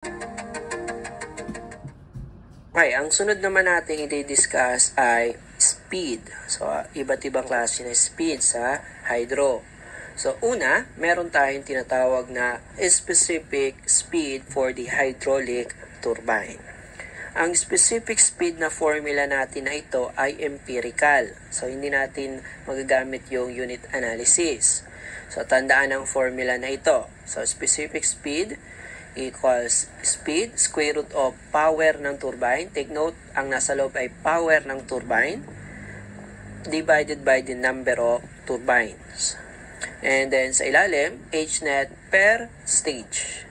Okay, ang sunod naman natin i-discuss ay speed. So, iba't ibang klase ng speed sa hydro. So, una, meron tayong tinatawag na specific speed for the hydraulic turbine. Ang specific speed na formula natin na ito ay empirical. So, hindi natin magagamit yung unit analysis. So, tandaan ang formula na ito. So, specific speed equals speed, square root of power ng turbine. Take note, ang nasa loob ay power ng turbine divided by the number of turbines. And then sa ilalim, H net per stage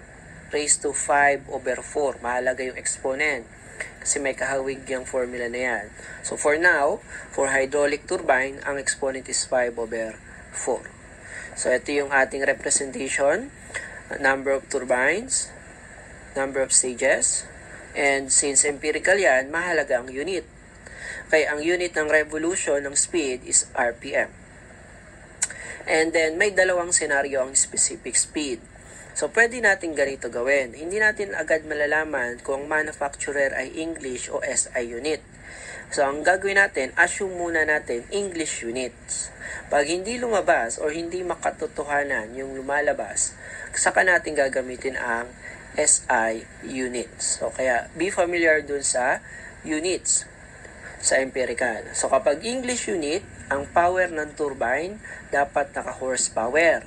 raised to 5/4. Mahalaga yung exponent kasi may kahawig yung formula na yan. So for now, for hydraulic turbine, ang exponent is 5/4. So ito yung ating representation. Number of turbines, number of stages, and since empirical yan, mahalaga ang unit. Kaya ang unit ng revolution ng speed is RPM. And then may dalawang senaryo ang specific speed. So pwede natin ganito gawin. Hindi natin agad malalaman kung manufacturer ay English o SI unit. So ang gagawin natin, assume muna natin English units. Pag hindi lumabas or hindi makatotohanan yung lumalabas, saka natin gagamitin ang SI units. So kaya be familiar dun sa units sa empirical. So kapag English unit, ang power ng turbine dapat naka-horsepower.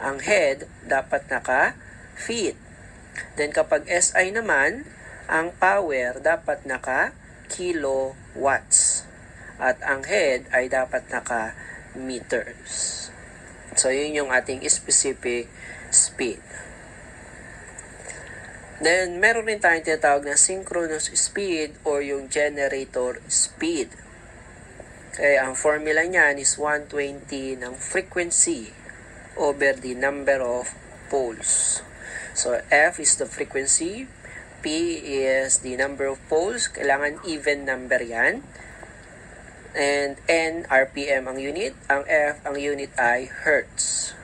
Ang head dapat naka-feet. Then kapag SI naman, ang power dapat naka-kilowatts. At ang head ay dapat naka-meters. So yun yung ating specific speed. Then, meron rin tayong tinatawag na synchronous speed or yung generator speed. Kaya ang formula niyan is 120 ng frequency over the number of poles. So, F is the frequency, P is the number of poles. Kailangan even number yan. And N, RPM ang unit. Ang F, ang unit ay Hertz.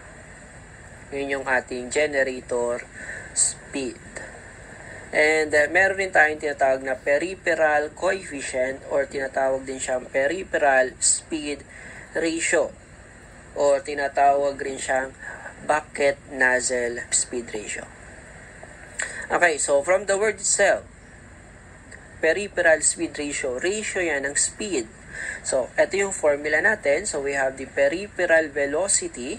Yun yung ating generator speed. And meron rin tayong tinatawag na peripheral coefficient or tinatawag din siyang peripheral speed ratio or tinatawag rin siyang bucket nozzle speed ratio. Okay, so from the word itself, peripheral speed ratio, ratio yan ng speed. So, ito yung formula natin. So, we have the peripheral velocity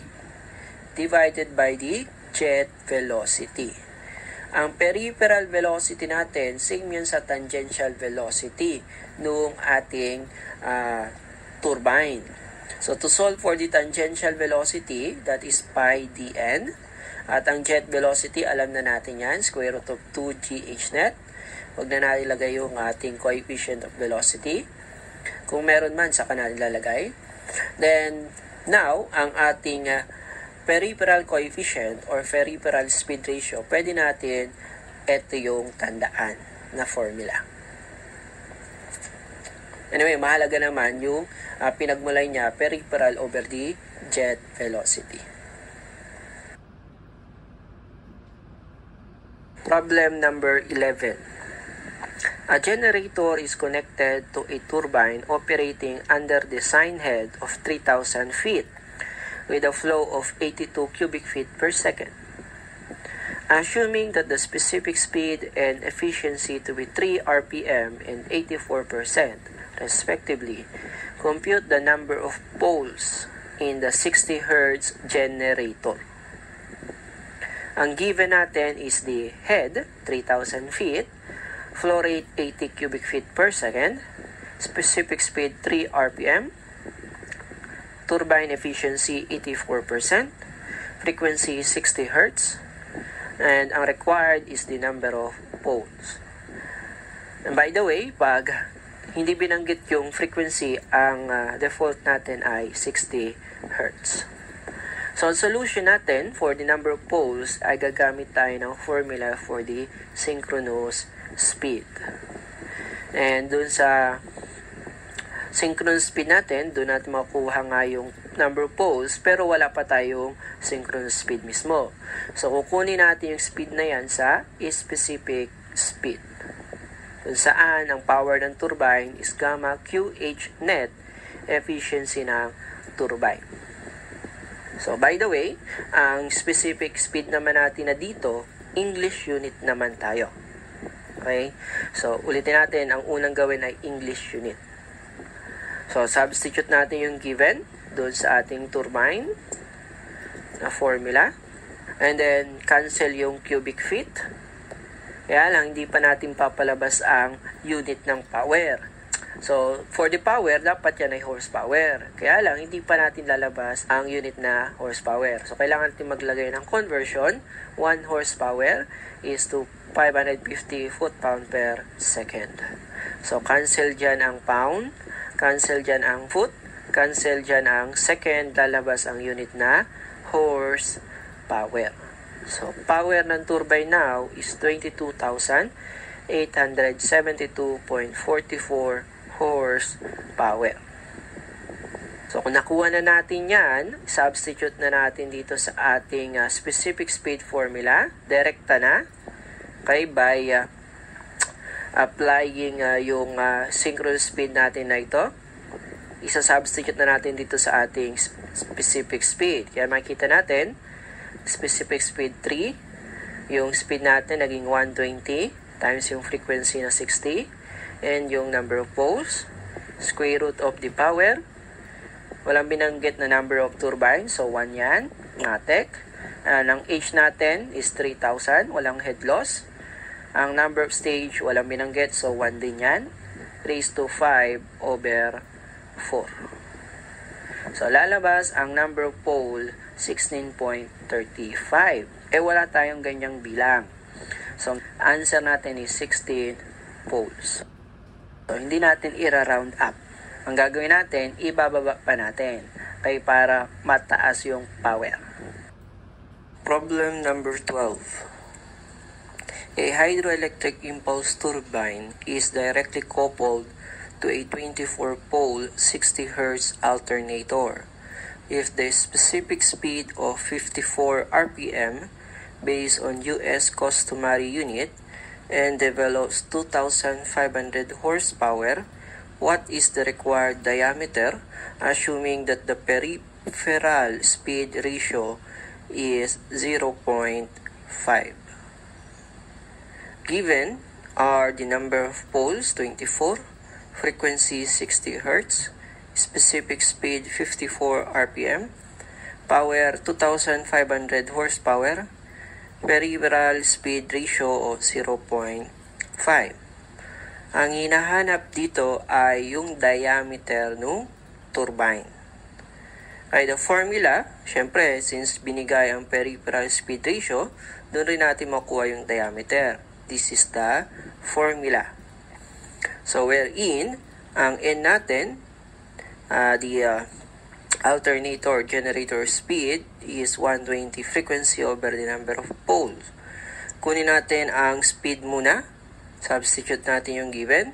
divided by the jet velocity. Ang peripheral velocity natin, same yun sa tangential velocity nung ating turbine. So, to solve for the tangential velocity, that is pi dn. At ang jet velocity, alam na natin yan, square root of 2gh net. Huwag na natin ilagay yung ating coefficient of velocity. Kung meron man, saka natin lalagay. Then, now, ang ating peripheral coefficient or peripheral speed ratio, pwede natin ito yung tandaan na formula. Anyway, mahalaga naman yung pinagmulay niya, peripheral over the jet velocity. Problem number 11. A generator is connected to a turbine operating under the sign head of 3,000 feet. With a flow of 82 cubic feet per second. Assuming that the specific speed and efficiency to be 3 RPM and 84% respectively, compute the number of poles in the 60 Hz generator. Ang given natin is the head, 3,000 feet, flow rate 80 cubic feet per second, specific speed 3 RPM, turbine efficiency 84%, frequency 60 Hz, and ang required is the number of poles. And by the way, pag hindi binanggit yung frequency, ang default natin ay 60 Hz. So, ang solution natin for the number of poles ay gagamit tayo ng formula for the synchronous speed. And dun sa synchronous speed natin, doon natin makuha nga yung number of poles, pero wala pa tayong synchronous speed mismo. So, kukunin natin yung speed na yan sa specific speed. Kung saan ang power ng turbine is gamma QH net, efficiency ng turbine. So, by the way, ang specific speed naman natin na dito, English unit naman tayo. Okay? So, ulitin natin, ang unang gawin ay English unit. So, substitute natin yung given doon sa ating turbine na formula. And then, cancel yung cubic feet. Kaya lang, hindi pa natin papalabas ang unit ng power. So, for the power, dapat yan ay horsepower. Kaya lang, hindi pa natin lalabas ang unit na horsepower. So, kailangan natin maglagay ng conversion. 1 horsepower is to 550 foot-pound per second. So, cancel dyan ang pound, cancel dyan ang foot, cancel dyan ang second, lalabas ang unit na horsepower. So, power ng turbine now is 22,872.44 horsepower. So, kung nakuha na natin yan, substitute na natin dito sa ating specific speed formula. Direkta na. Okay, by applying yung synchronous speed natin na ito. Isa-substitute na natin dito sa ating specific speed. Kaya makikita natin, specific speed 3. Yung speed natin naging 120 times yung frequency na 60. And yung number of poles, square root of the power. Walang binanggit na number of turbines, so 1 yan, matek. Ang H natin is 3,000, walang head loss. Ang number of stage, walang binanggit, so 1 din yan. Raised to 5 over 4. So, lalabas ang number of pole, 16.35. Wala tayong ganyang bilang. So, answer natin is 16 poles. So, hindi natin i-round up. Ang gagawin natin, ibababa pa natin. Kaya para mataas yung power. Problem number 12. A hydroelectric impulse turbine is directly coupled to a 24-pole 60 Hz alternator. If the specific speed of 54 RPM based on US customary unit and develops 2,500 horsepower, what is the required diameter, assuming that the peripheral speed ratio is 0.5? Given are the number of poles, 24, frequency 60 Hz, specific speed 54 RPM, power 2,500 horsepower, peripheral speed ratio of 0.5. Ang hinahanap dito ay yung diameter ng turbine. Ay the formula, syempre, since binigay ang peripheral speed ratio, doon rin natin makuha yung diameter. This is the formula. So, wherein, ang N natin, the alternator generator speed is 120 frequency over the number of poles. Kunin natin ang speed muna. Substitute natin yung given.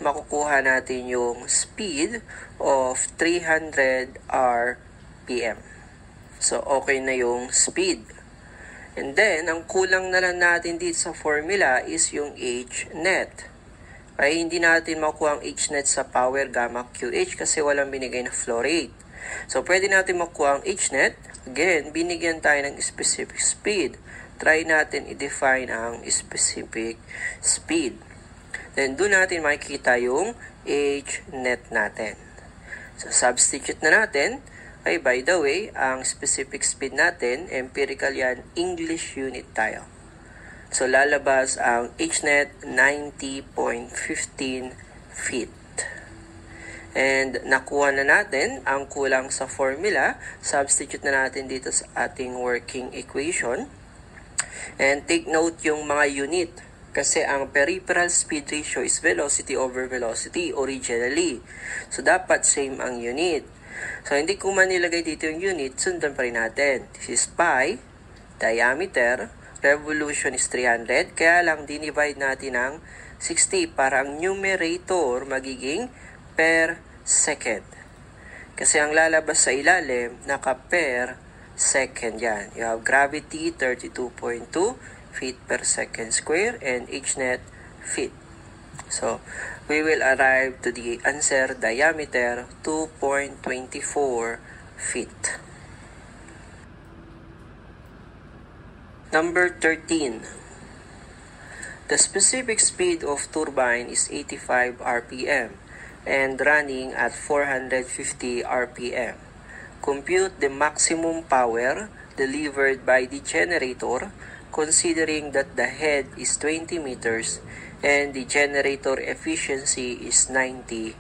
Makukuha natin yung speed of 300 RPM. So, okay na yung speed. And then, ang kulang na lang natin dito sa formula is yung H net. Ay hindi natin makuha ang H net sa power gamma QH kasi walang binigay na flow rate. So, pwede natin makuha ang H net. Again, binigyan tayo ng specific speed. Try natin i-define ang specific speed. Then, doon natin makikita yung H net natin. So, substitute na natin. Ay, by the way, ang specific speed natin, empirical yan, English unit tayo. So, lalabas ang HNet 90.15 feet. And, nakuha na natin ang kulang sa formula. Substitute na natin dito sa ating working equation. And, take note yung mga unit. Kasi ang peripheral speed ratio is velocity over velocity originally. So, dapat same ang unit. So, hindi ko man nilagay dito yung unit, sundan pa rin natin. This is pi, diameter, revolution is 300, kaya lang dinivide natin ng 60 para ang numerator magiging per second. Kasi ang lalabas sa ilalim, naka-per second yan. You have gravity, 32.2 feet per second square, and hnet, feet. So, we will arrive to the answer diameter, 2.24 feet. Number 13. The specific speed of turbine is 85 RPM and running at 450 RPM. Compute the maximum power delivered by the generator considering that the head is 20 meters and the generator efficiency is 90%.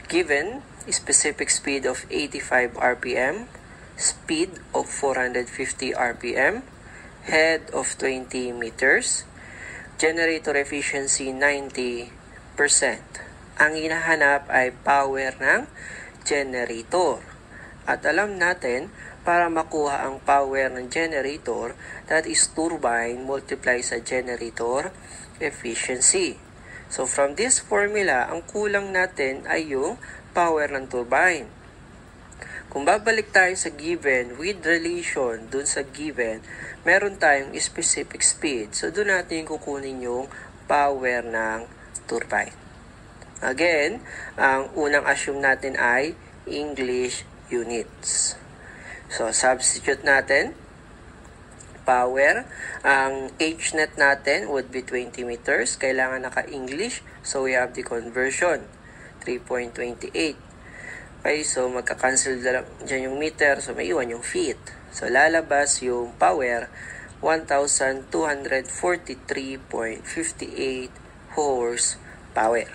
Given specific speed of 85 RPM, speed of 450 RPM, head of 20 meters, generator efficiency 90%. Ang hinahanap ay power ng generator. At alam natin, para makuha ang power ng generator, that is turbine multiply sa generator efficiency. So from this formula, ang kulang natin ay yung power ng turbine. Kung babalik tayo sa given with relation dun sa given, meron tayong specific speed. So doon natin kukunin yung power ng turbine. Again, ang unang assume natin ay English units. So substitute natin power. Ang hnet natin would be 20 meters. Kailangan naka-English. So we have the conversion. 3.28. Okay, so magka-cancel dyan yung meter. So may iwan yung feet. So lalabas yung power 1,243.58 horsepower.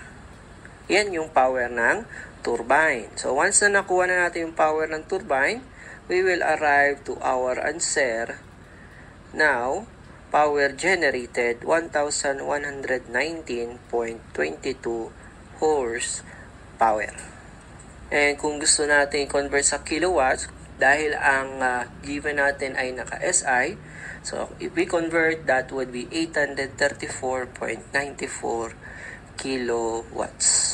Yan yung power ng turbine. So once na nakuha na natin yung power ng turbine, we will arrive to our answer. Now, power generated 1,119.22 horsepower. And kung gusto natin i-convert sa kilowatts, dahil ang given natin ay naka-SI, so if we convert, that would be 834.94 kilowatts.